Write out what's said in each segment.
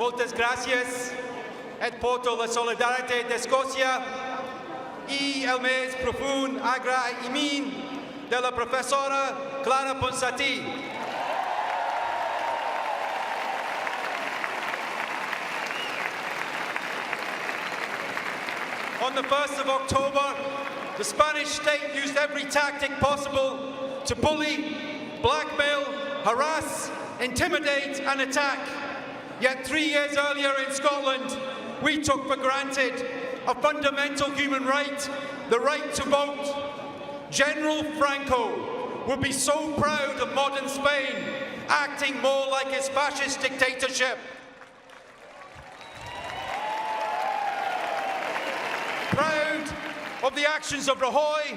Moltes gràcies et porto la solidaritat d'Escòcia i el més profund agraïment de la professora Clara Ponsatí. On the 1st of October, the Spanish state used every tactic possible to bully, blackmail, harass, intimidate and attack. Yet 3 years earlier in Scotland, we took for granted a fundamental human right, the right to vote. General Franco would be so proud of modern Spain, acting more like his fascist dictatorship. Proud of the actions of Rajoy,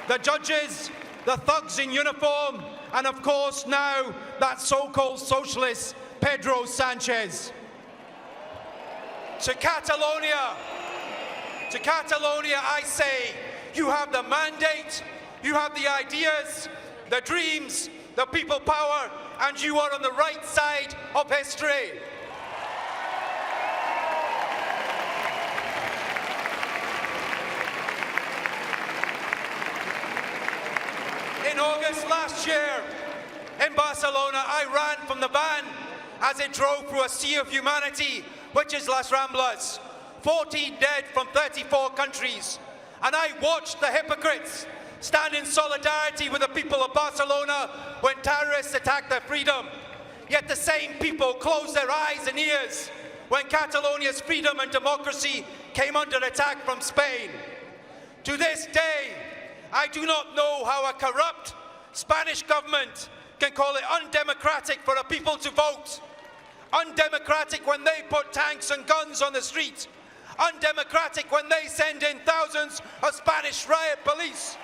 the judges, the thugs in uniform, and of course now that so-called socialist Pedro Sanchez. To Catalonia I say, you have the mandate, you have the ideas, the dreams, the people power, and you are on the right side of history. In August last year, in Barcelona, I ran from the van as it drove through a sea of humanity, which is Las Ramblas. 14 dead from 34 countries. And I watched the hypocrites stand in solidarity with the people of Barcelona when terrorists attacked their freedom. Yet the same people closed their eyes and ears when Catalonia's freedom and democracy came under attack from Spain. To this day, I do not know how a corrupt Spanish government can call it undemocratic for a people to vote. Undemocratic when they put tanks and guns on the street. Undemocratic when they send in thousands of Spanish riot police.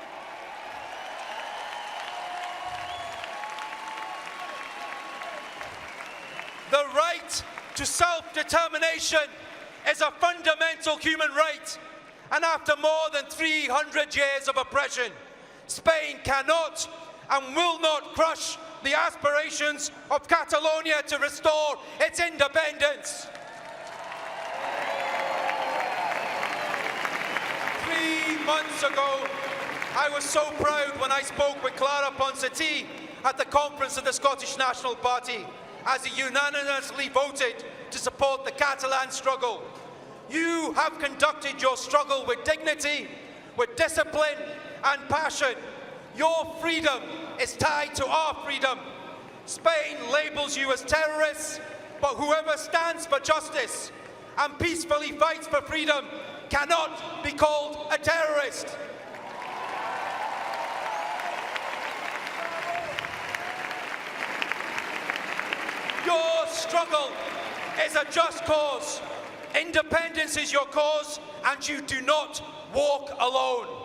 The right to self-determination is a fundamental human right. And after more than 300 years of oppression, Spain cannot and will not crush the aspirations of Catalonia to restore its independence. 3 months ago, I was so proud when I spoke with Clara Ponsatí at the conference of the Scottish National Party as it unanimously voted to support the Catalan struggle. You have conducted your struggle with dignity, with discipline and passion. Your freedom is tied to our freedom. Spain labels you as terrorists, but whoever stands for justice and peacefully fights for freedom cannot be called a terrorist. Your struggle is a just cause. Independence is your cause, and you do not walk alone.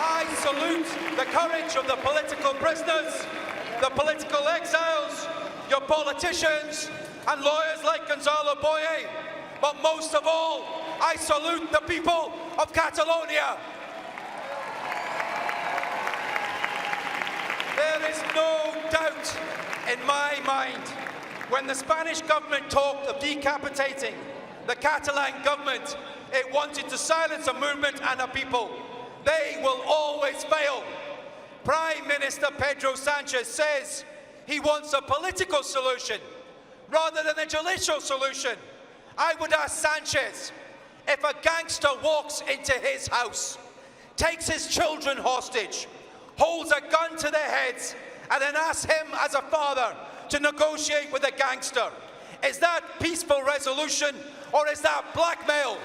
I salute the courage of the political prisoners, the political exiles, your politicians, and lawyers like Gonzalo Boye. But most of all, I salute the people of Catalonia. There is no doubt in my mind when the Spanish government talked of decapitating the Catalan government, it wanted to silence a movement and a people. They will always fail. Prime Minister Pedro Sanchez says he wants a political solution rather than a judicial solution. I would ask Sanchez, if a gangster walks into his house, takes his children hostage, holds a gun to their heads, and then asks him as a father to negotiate with a gangster, is that peaceful resolution or is that blackmail?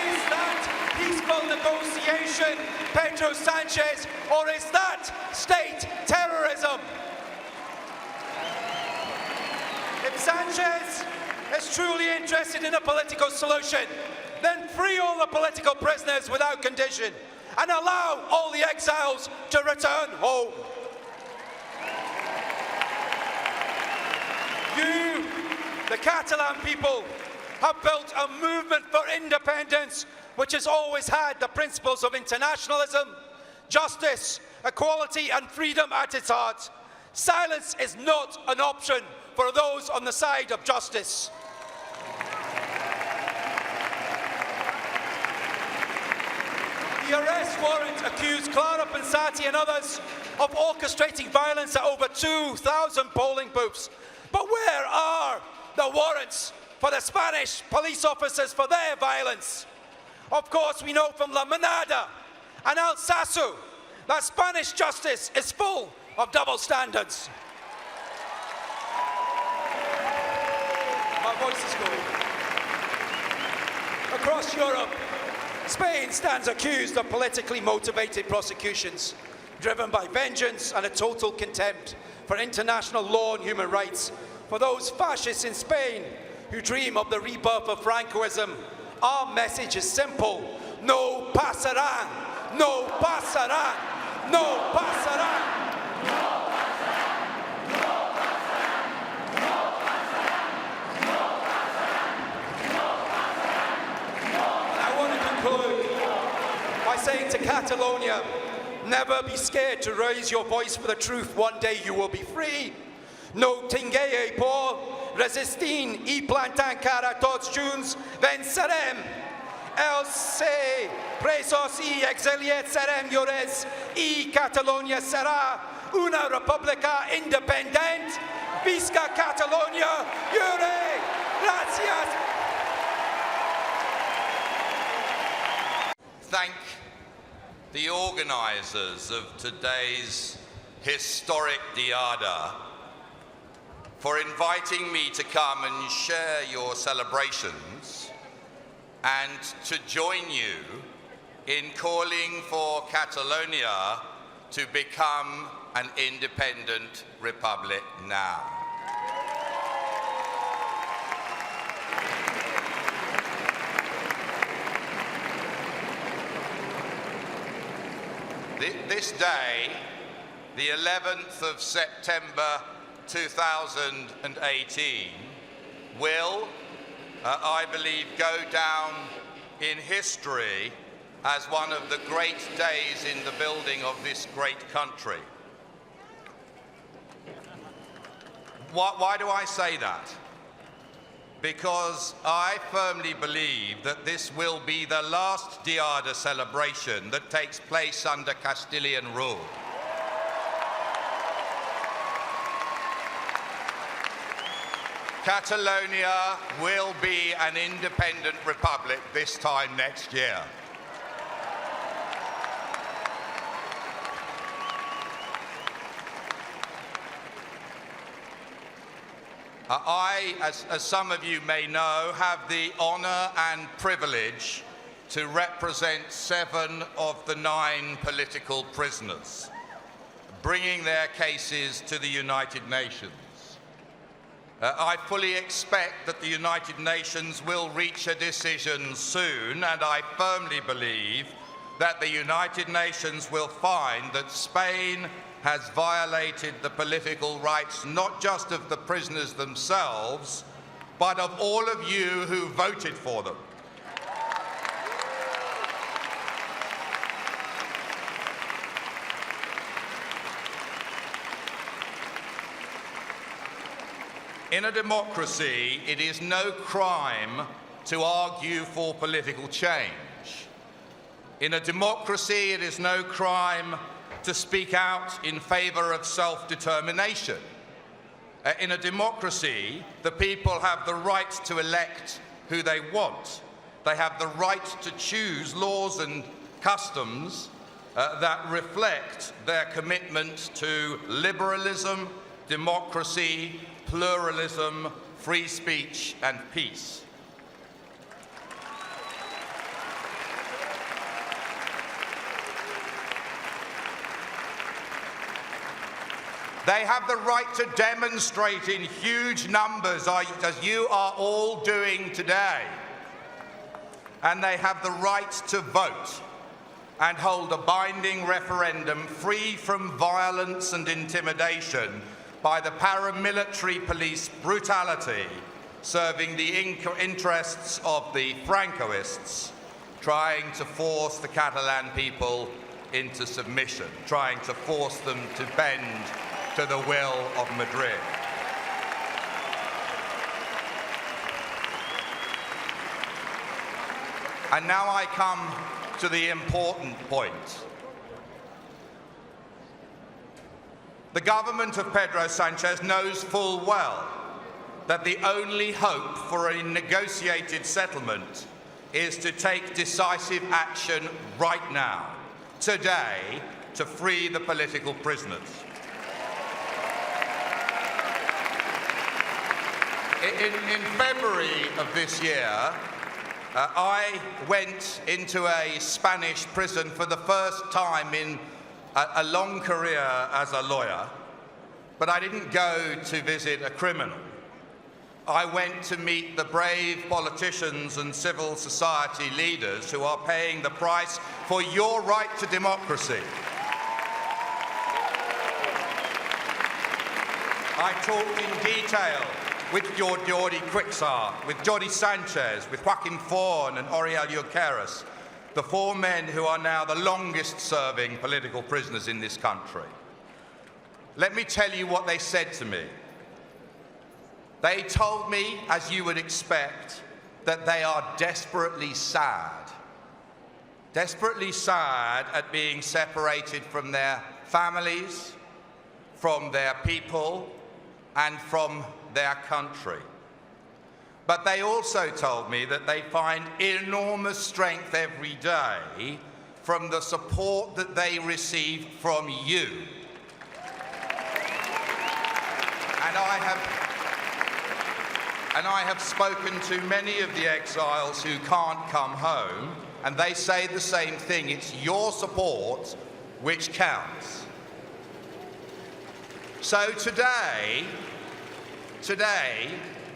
Is that peaceful negotiation, Pedro Sanchez, or is that state terrorism? If Sanchez is truly interested in a political solution, then free all the political prisoners without condition and allow all the exiles to return home. You, the Catalan people, have built a movement for independence which has always had the principles of internationalism, justice, equality and freedom at its heart. Silence is not an option for those on the side of justice. The arrest warrant accused Clara Pensati and others of orchestrating violence at over 2,000 polling booths. But where are the warrants for the Spanish police officers for their violence? Of course, we know from La Manada and Alsasu that Spanish justice is full of double standards. My voice is going. Across Europe, Spain stands accused of politically motivated prosecutions, driven by vengeance and a total contempt for international law and human rights. For those fascists in Spain who dream of the rebirth of Francoism, our message is simple: no pasarán, no pasarán, no pasarán. By saying to Catalonia, never be scared to raise your voice for the truth. One day you will be free. No tingueu por resistir y plantar cara tots junts vencerem. Els ser presos y exiliados serem lliures y Catalunya será una república independent. Visca Catalunya lliure! Gracias! Thank the organisers of today's historic diada for inviting me to come and share your celebrations and to join you in calling for Catalonia to become an independent republic now. This day, the 11th of September 2018, will, I believe, go down in history as one of the great days in the building of this great country. Why do I say that? Because I firmly believe that this will be the last Diada celebration that takes place under Castilian rule. Catalonia will be an independent republic this time next year. I, as some of you may know, have the honour and privilege to represent 7 of the 9 political prisoners, bringing their cases to the United Nations. I fully expect that the United Nations will reach a decision soon, and I firmly believe that the United Nations will find that Spain has violated the political rights not just of the prisoners themselves, but of all of you who voted for them. In a democracy, it is no crime to argue for political change. In a democracy, it is no crime to speak out in favour of self-determination. In a democracy, the people have the right to elect who they want. They have the right to choose laws and customs that reflect their commitment to liberalism, democracy, pluralism, free speech and peace. They have the right to demonstrate in huge numbers, as you are all doing today. And they have the right to vote and hold a binding referendum free from violence and intimidation by the paramilitary police brutality serving the interests of the Francoists, trying to force the Catalan people into submission, trying to force them to bend to the will of Madrid. And now I come to the important point. The government of Pedro Sanchez knows full well that the only hope for a negotiated settlement is to take decisive action right now, today, to free the political prisoners. In February of this year, I went into a Spanish prison for the first time in a long career as a lawyer, but I didn't go to visit a criminal. I went to meet the brave politicians and civil society leaders who are paying the price for your right to democracy. I talked in detail with Jordi Quixar, with Jordi Sanchez, with Joaquin Forn and Oriol Junqueras, the four men who are now the longest-serving political prisoners in this country. Let me tell you what they said to me. They told me, as you would expect, that they are desperately sad at being separated from their families, from their people, and from their country. But they also told me that they find enormous strength every day from the support that they receive from you. And I have spoken to many of the exiles who can't come home, and they say the same thing. It's your support which counts. So today,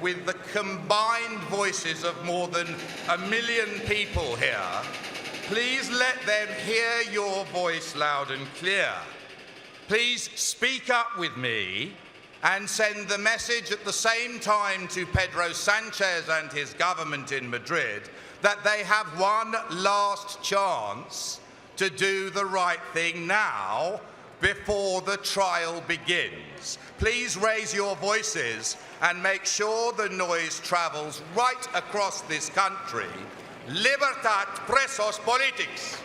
with the combined voices of more than 1 million people here, please let them hear your voice loud and clear. Please speak up with me and send the message at the same time to Pedro Sanchez and his government in Madrid that they have one last chance to do the right thing now before the trial begins. Please raise your voices and make sure the noise travels right across this country. Libertad presos politics.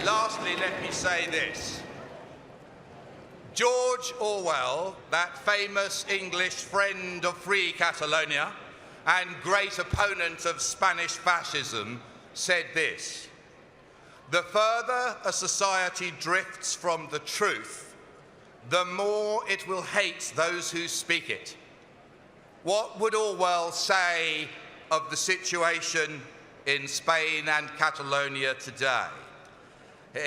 Lastly, let me say this. George Orwell, that famous English friend of free Catalonia and great opponent of Spanish fascism, said this: "The further a society drifts from the truth, the more it will hate those who speak it." What would Orwell say of the situation in Spain and Catalonia today?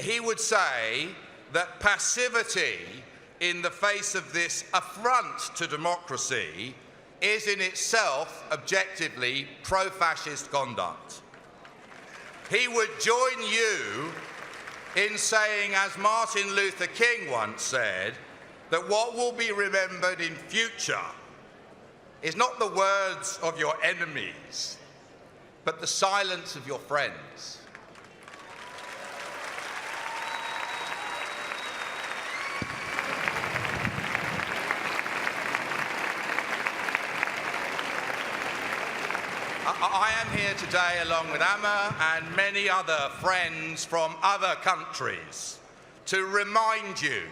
He would say that passivity in the face of this affront to democracy is in itself objectively pro-fascist conduct. He would join you in saying, as Martin Luther King once said, that what will be remembered in future is not the words of your enemies, but the silence of your friends. I am here today along with Amma and many other friends from other countries to remind you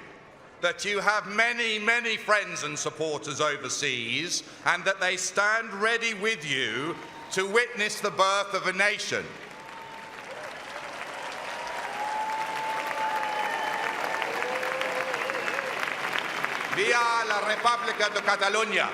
that you have many, many friends and supporters overseas and that they stand ready with you to witness the birth of a nation. Via la República de Catalunya.